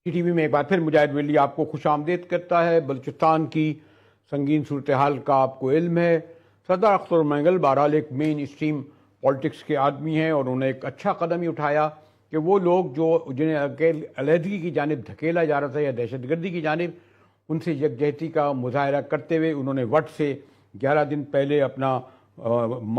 T T V میں ایک بار پھر مجاہد ویلی آپ کو خوش آمدید کرتا ہے۔ بلوچستان کی سنگین صورتحال کا آپ کو علم ہے۔ سردار اختر مینگل بہرحال ایک مین اسٹریم پالیٹکس کے آدمی ہیں، اور انہوں نے ایک اچھا قدم ہی اٹھایا کہ وہ لوگ جو جنہیں علیحدگی کی جانب دھکیلا جا رہا تھا یا دہشت گردی کی جانب، ان سے یکجہتی کا مظاہرہ کرتے ہوئے انہوں نے وٹ سے 11 دن پہلے اپنا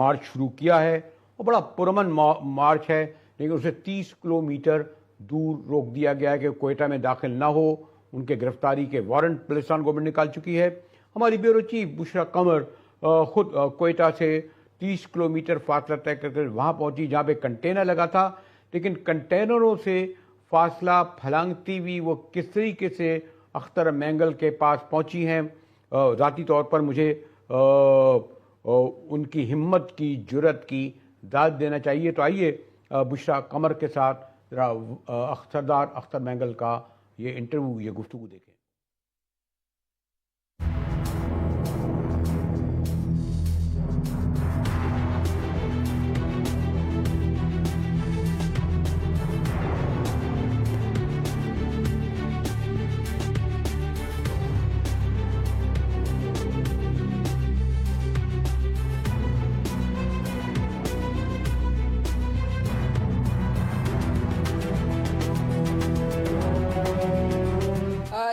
مارچ شروع کیا ہے، اور بڑا پرامن مارچ ہے، لیکن اسے 30 کلومیٹر دور روک دیا گیا ہے کہ کوئٹہ میں داخل نہ ہو۔ ان کے گرفتاری کے وارنٹ بلوچستان گورنمنٹ نکال چکی ہے۔ ہماری بیورو چیف بشرا قمر خود کوئٹہ سے 30 کلومیٹر فاصلہ طے کر کے وہاں پہنچی جہاں پہ کنٹینر لگا تھا، لیکن کنٹینروں سے فاصلہ پھلانگتی ہوئی وہ کس طریقے سے اختر مینگل کے پاس پہنچی ہیں۔ ذاتی طور پر مجھے ان کی ہمت کی، جرأت کی داد دینا چاہیے۔ تو آئیے بشرا قمر کے ساتھ ذرا سردار اختر مینگل کا یہ انٹرویو، یہ گفتگو دیکھیں۔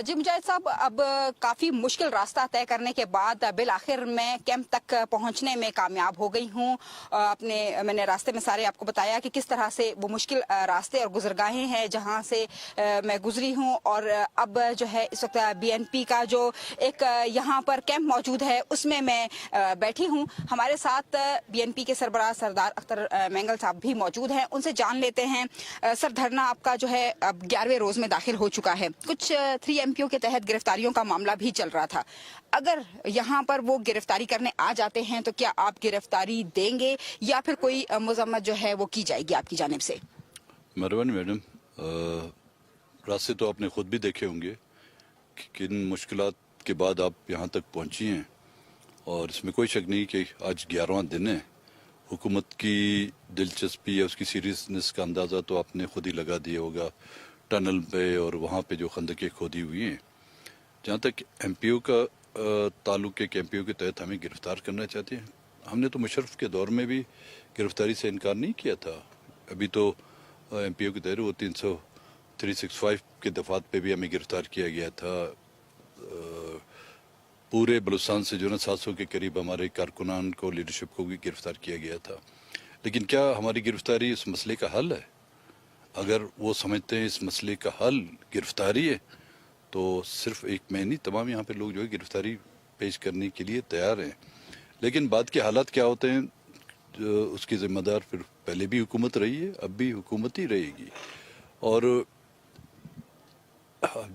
جی مجاہد صاحب، اب کافی مشکل راستہ طے کرنے کے بعد بالآخر میں کیمپ تک پہنچنے میں کامیاب ہو گئی ہوں۔ میں نے راستے میں سارے آپ کو بتایا کہ کس طرح سے وہ مشکل راستے اور گزرگاہیں ہیں جہاں سے میں گزری ہوں، اور اب جو ہے اس وقت بی این پی کا جو ایک یہاں پر کیمپ موجود ہے اس میں بیٹھی ہوں۔ ہمارے ساتھ بی این پی کے سربراہ سردار اختر مینگل صاحب بھی موجود ہیں، ان سے جان لیتے ہیں۔ سر، دھرنا آپ کا جو ہے اب 11ویں روز میں داخل ہو چکا ہے۔ کچھ 3 ایم پیوں کے تحت گرفتاریوں کا معاملہ بھی چل رہا تھا۔ اگر یہاں پر وہ گرفتاری کرنے آ جاتے ہیں تو کیا آپ گرفتاری دیں گے یا پھر کوئی مذمت جو ہے وہ کی جائے گی آپ کی جانب سے؟ مہربانی میڈم، راستے تو آپ نے خود بھی دیکھے ہوں گے کہ کن مشکلات کے بعد آپ یہاں تک پہنچی ہیں، اور اس میں کوئی شک نہیں کہ آج 11واں دن ہے۔ حکومت کی دلچسپی یا اس کی سیریسنس کا اندازہ تو آپ نے خود ہی لگا دیا ہوگا ٹنل پہ اور وہاں پہ جو خندقیں کھودی ہوئی ہیں۔ جہاں تک ایم پی او کا تعلق ہے کہ ایم پی او کے تحت ہمیں گرفتار کرنا چاہتے ہیں، ہم نے تو مشرف کے دور میں بھی گرفتاری سے انکار نہیں کیا تھا۔ ابھی تو ایم پی او کے تحت وہ 365 کے دفعات پہ بھی ہمیں گرفتار کیا گیا تھا۔ پورے بلوچستان سے جو نا 700 کے قریب ہمارے کارکنان کو، لیڈرشپ کو بھی گرفتار کیا گیا تھا۔ لیکن کیا ہماری گرفتاری اس مسئلے کا حل ہے؟ اگر وہ سمجھتے ہیں اس مسئلے کا حل گرفتاری ہے تو صرف ایک میں نہیں، تمام یہاں پہ لوگ جو ہے گرفتاری پیش کرنے کے لیے تیار ہیں۔ لیکن بعد کے حالات کیا ہوتے ہیں، اس کی ذمہ دار پھر پہلے بھی حکومت رہی ہے، اب بھی حکومت ہی رہے گی۔ اور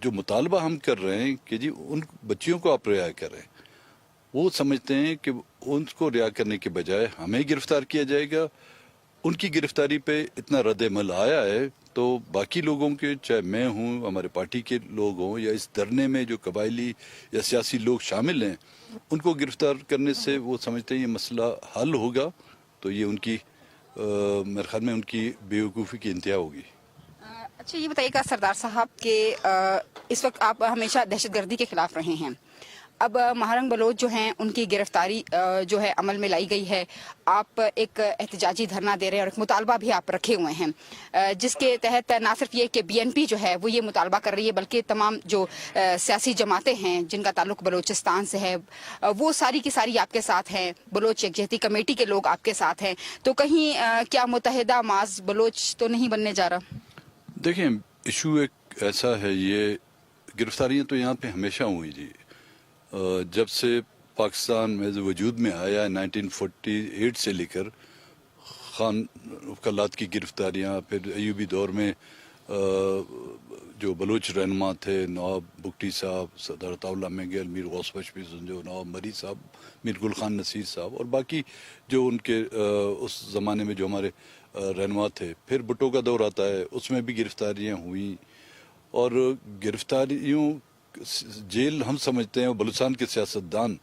جو مطالبہ ہم کر رہے ہیں کہ جی ان بچیوں کو آپ رہا کریں، وہ سمجھتے ہیں کہ ان کو رہا کرنے کے بجائے ہمیں گرفتار کیا جائے گا۔ ان کی گرفتاری پہ اتنا رد عمل آیا ہے تو باقی لوگوں کے، چاہے میں ہوں، ہمارے پارٹی کے لوگ ہوں، یا اس دھرنے میں جو قبائلی یا سیاسی لوگ شامل ہیں، ان کو گرفتار کرنے سے وہ سمجھتے ہیں یہ مسئلہ حل ہوگا، تو یہ ان کی میرے خیال میں ان کی بیوقوفی کی انتہا ہوگی۔ اچھا، یہ بتائیے گا سردار صاحب کہ اس وقت آپ ہمیشہ دہشت گردی کے خلاف رہے ہیں، اب مہارنگ بلوچ جو ہیں ان کی گرفتاری جو ہے عمل میں لائی گئی ہے، آپ ایک احتجاجی دھرنا دے رہے ہیں اور ایک مطالبہ بھی آپ رکھے ہوئے ہیں، جس کے تحت نہ صرف یہ کہ بی این پی جو ہے وہ یہ مطالبہ کر رہی ہے، بلکہ تمام جو سیاسی جماعتیں ہیں جن کا تعلق بلوچستان سے ہے وہ ساری کی ساری آپ کے ساتھ ہیں، بلوچ یکجہتی کمیٹی کے لوگ آپ کے ساتھ ہیں، تو کہیں کیا متحدہ ماز بلوچ تو نہیں بننے جا رہا؟ دیکھیں، ایشو ایک ایسا ہے، یہ گرفتاریاں تو یہاں پہ ہمیشہ ہوئی جی، جب سے پاکستان میں وجود میں آیا 1948 سے لے کر خان کلات کی گرفتاریاں، پھر ایوبی دور میں جو بلوچ رہنما تھے، نواب بگٹی صاحب، سردار عطا اللہ مینگل، میر غوث پشمی سنجو، نواب مری صاحب، میر گل خان نصیر صاحب، اور باقی جو ان کے اس زمانے میں جو ہمارے رہنما تھے۔ پھر بھٹو کا دور آتا ہے، اس میں بھی گرفتاریاں ہوئیں، اور گرفتاریوں جیل ہم سمجھتے ہیں، بلوچستان کے سیاستدان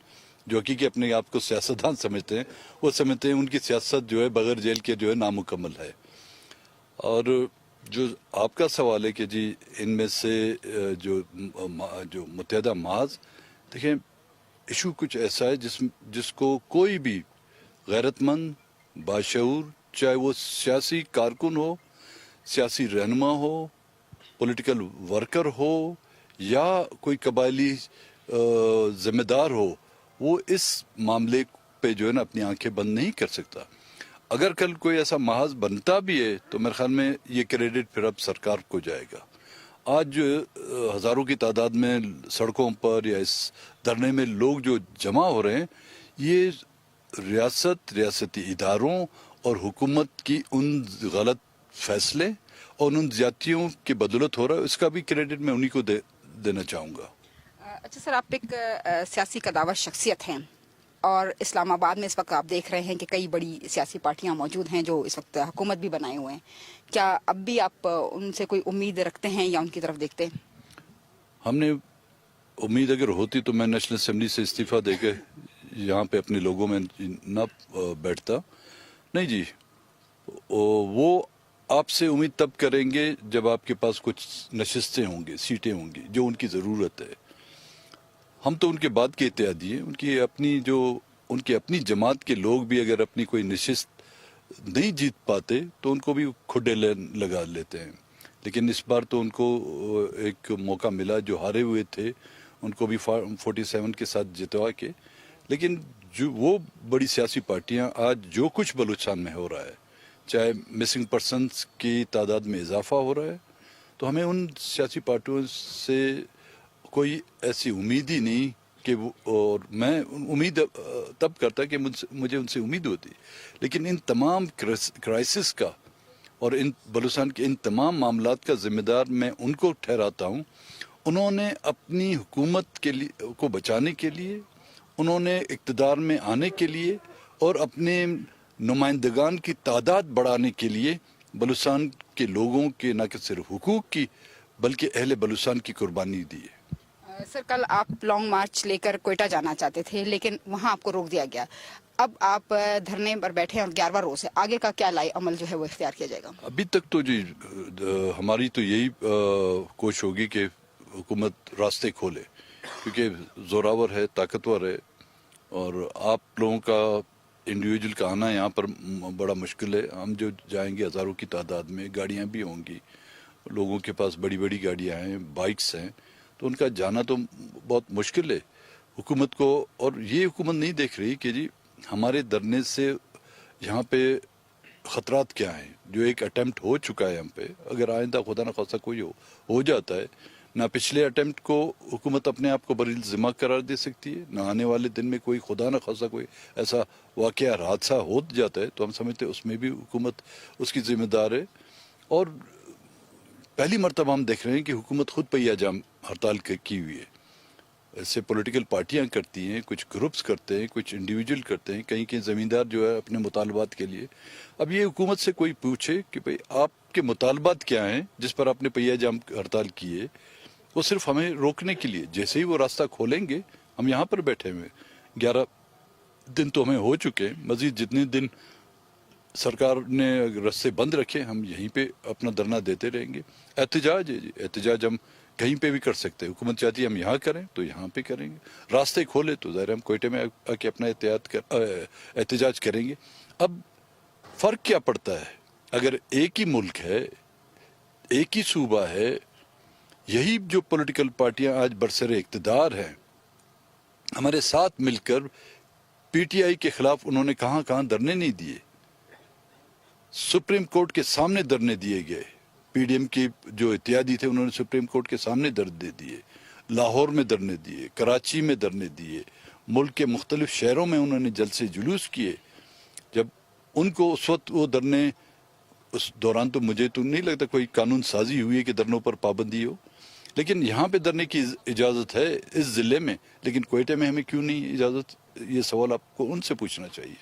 جو حقیقی اپنے آپ کو سیاستدان سمجھتے ہیں، وہ سمجھتے ہیں ان کی سیاست جو ہے بغیر جیل کے جو ہے نامکمل ہے۔ اور جو آپ کا سوال ہے کہ جی ان میں سے جو متحدہ محاذ، دیکھیں ایشو کچھ ایسا ہے جس کو کوئی بھی غیرت مند باشعور، چاہے وہ سیاسی کارکن ہو، سیاسی رہنما ہو، پولیٹیکل ورکر ہو یا کوئی قبائلی ذمہ دار ہو، وہ اس معاملے پہ جو ہے نا اپنی آنکھیں بند نہیں کر سکتا. اگر کل کوئی ایسا محاذ بنتا بھی ہے تو میرے خیال میں یہ کریڈٹ پھر اب سرکار کو جائے گا. آج ہزاروں کی تعداد میں سڑکوں پر یا اس دھرنے میں لوگ جو جمع ہو رہے ہیں، یہ ریاستی اداروں اور حکومت کی ان غلط فیصلے اور ان زیادتیوں کی بدولت ہو رہا ہے. اس کا بھی کریڈٹ میں انہی کو دینا چاہوں گا. اچھا سر، آپ ایک سیاسی قداور شخصیت ہیں اور اسلام آباد میں اس وقت آپ دیکھ رہے ہیں کہ کئی بڑی سیاسی پارٹیاں موجود ہیں جو اس وقت حکومت بھی بنائے ہوئے ہیں. کیا اب بھی آپ ان سے کوئی امید رکھتے ہیں یا ان کی طرف دیکھتے ہیں؟ ہم نے امید اگر ہوتی تو میں نیشنل اسمبلی سے استعفیٰ دے کے یہاں پہ اپنے لوگوں میں نہ بیٹھتا. نہیں جی، وہ آپ سے امید تب کریں گے جب آپ کے پاس کچھ نشستیں ہوں گی، سیٹیں ہوں گی جو ان کی ضرورت ہے. ہم تو ان کے بعد کے اتحادی ہیں. ان کی اپنی جماعت کے لوگ بھی اگر اپنی کوئی نشست نہیں جیت پاتے تو ان کو بھی کھڈے لگا لیتے ہیں. لیکن اس بار تو ان کو ایک موقع ملا، جو ہارے ہوئے تھے ان کو بھی 47 کے ساتھ جتوا کے. لیکن جو وہ بڑی سیاسی پارٹیاں آج جو کچھ بلوچستان میں ہو رہا ہے، چاہے مسنگ پرسنز کی تعداد میں اضافہ ہو رہا ہے، تو ہمیں ان سیاسی پارٹیوں سے کوئی ایسی امید ہی نہیں کہ اور میں امید تب کرتا کہ مجھے ان سے امید ہوتی. لیکن ان تمام کرائسس کا اور ان بلوچستان کے ان تمام معاملات کا ذمہ دار میں ان کو ٹھہراتا ہوں. انہوں نے اپنی حکومت کے لیے کو بچانے کے لیے، انہوں نے اقتدار میں آنے کے لیے اور اپنے نمائندگان کی تعداد بڑھانے کے لیے بلوچستان کے لوگوں کے نہ صرف حقوق کی بلکہ اہل بلوچستان کی قربانی دی ہے. سر، کل آپ لانگ مارچ لے کر کوئٹہ جانا چاہتے تھے لیکن وہاں آپ کو روک دیا گیا. اب آپ دھرنے پر بیٹھے ہیں اور 11واں روز ہے، آگے کا کیا لائی عمل جو ہے وہ اختیار کیا جائے گا؟ ابھی تک تو جی ہماری تو یہی کوشش ہوگی کہ حکومت راستے کھولے، کیونکہ زوراور ہے، طاقتور ہے، اور آپ لوگوں کا انڈیویجول کا آنا یہاں پر بڑا مشکل ہے. ہم جو جائیں گے ہزاروں کی تعداد میں، گاڑیاں بھی ہوں گی، لوگوں کے پاس بڑی بڑی گاڑیاں ہیں، بائکس ہیں، تو ان کا جانا تو بہت مشکل ہے حکومت کو. اور یہ حکومت نہیں دیکھ رہی کہ جی ہمارے دھرنے سے یہاں پہ خطرات کیا ہیں. جو ایک اٹیمپٹ ہو چکا ہے ہم پہ، اگر آئندہ خدا نہ خواستہ کوئی ہو جاتا ہے، نہ پچھلے اٹیمپٹ کو حکومت اپنے آپ کو بری ذمہ قرار دے سکتی ہے، نہ آنے والے دن میں کوئی خدا نہ خواستہ کوئی ایسا واقعہ حادثہ ہو جاتا ہے تو ہم سمجھتے ہیں اس میں بھی حکومت اس کی ذمہ دار ہے. اور پہلی مرتبہ ہم دیکھ رہے ہیں کہ حکومت خود پہیہ جام ہڑتال کی ہوئی ہے. ایسے پولیٹیکل پارٹیاں کرتی ہیں، کچھ گروپس کرتے ہیں، کچھ انڈیویجول کرتے ہیں، کہیں زمیندار جو ہے اپنے مطالبات کے لیے. اب یہ حکومت سے کوئی پوچھے کہ بھئی آپ کے مطالبات کیا ہیں جس پر آپ نے پہیہ جام ہڑتال کی ہے، وہ صرف ہمیں روکنے کے لیے. جیسے ہی وہ راستہ کھولیں گے، ہم یہاں پر بیٹھے ہوئے 11 دن تو ہمیں ہو چکے ہیں، مزید جتنے دن سرکار نے رستے بند رکھے ہم یہیں پہ اپنا دھرنا دیتے رہیں گے. احتجاج ہے جی، احتجاج ہم کہیں پہ بھی کر سکتے ہیں. حکومت چاہتی ہے ہم یہاں کریں تو یہاں پہ کریں گے، راستے کھولے تو ظاہر ہم کوئٹہ میں آ کے اپنا احتجاج کریں گے. اب فرق کیا پڑتا ہے اگر ایک ہی ملک ہے، ایک ہی صوبہ ہے، یہی جو پولیٹیکل پارٹیاں آج برسر اقتدار ہیں ہمارے ساتھ مل کر پی ٹی آئی کے خلاف انہوں نے کہاں کہاں دھرنے نہیں دیے. سپریم کورٹ کے سامنے دھرنے دیے گئے. پی ڈی ایم کے جو اتحادی تھے انہوں نے سپریم کورٹ کے سامنے دھرنے دیے، لاہور میں دھرنے دیے، کراچی میں دھرنے دیے، ملک کے مختلف شہروں میں انہوں نے جلسے جلوس کیے. جب ان کو اس وقت وہ دھرنے، اس دوران تو مجھے تو نہیں لگتا کوئی قانون سازی ہوئی ہے کہ دھرنوں پر پابندی ہو، لیکن یہاں پہ دھرنے کی اجازت ہے اس ضلع میں، لیکن کوئٹہ میں ہمیں کیوں نہیں اجازت؟ یہ سوال آپ کو ان سے پوچھنا چاہیے.